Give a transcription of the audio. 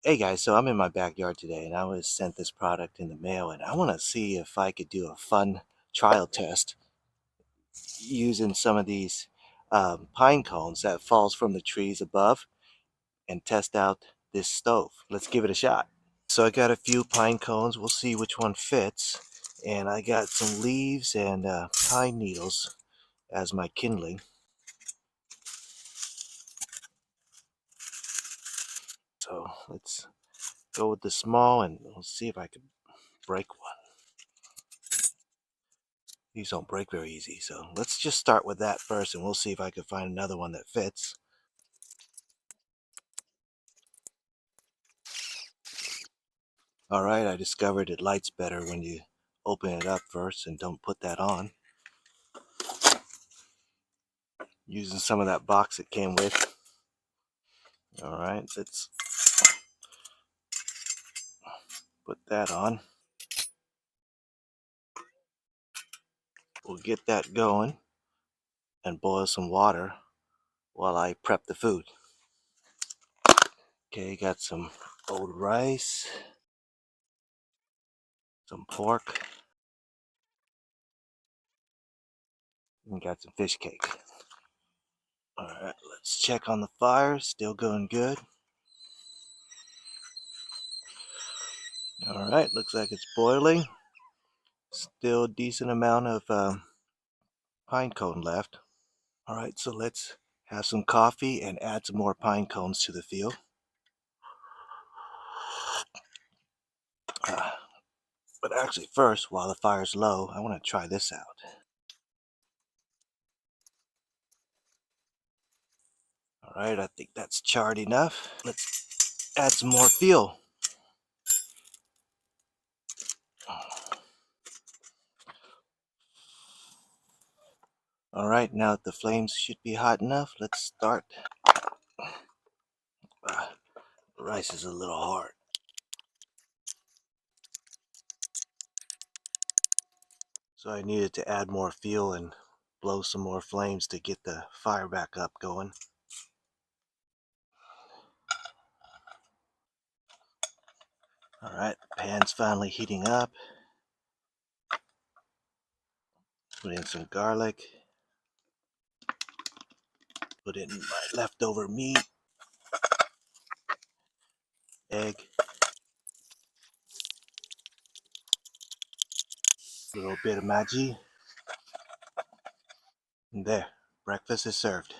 Hey guys, so I'm in my backyard today and I was sent this product in the mail and I want to see if I could do a fun trial test using some of these pine cones that falls from the trees above and test out this stove. Let's give it a shot. So I got a few pine cones. We'll see which one fits. And I got some leaves and pine needles as my kindling. So let's go with the small and we'll see if I can break one. These don't break very easy, so let's just start with that first and we'll see if I can find another one that fits. Alright, I discovered it lights better when you open it up first and don't put that on. Using some of that box it came with. Alright, let's put that on. We'll get that going and boil some water while I prep the food. Okay, got some old rice, some pork, and got some fish cake. Alright, let's check on the fire. Still going good. Alright, looks like it's boiling. Still a decent amount of pine cone left. Alright, so let's have some coffee and add some more pine cones to the fuel. But actually first, while the fire's low, I want to try this out. Alright, I think that's charred enough. Let's add some more fuel. Alright, now that the flames should be hot enough, let's start. The rice is a little hard. So I needed to add more fuel and blow some more flames to get the fire back up going. Alright, pan's finally heating up. Put in some garlic. Put in my leftover meat. Egg. A little bit of Maggi. And there, breakfast is served.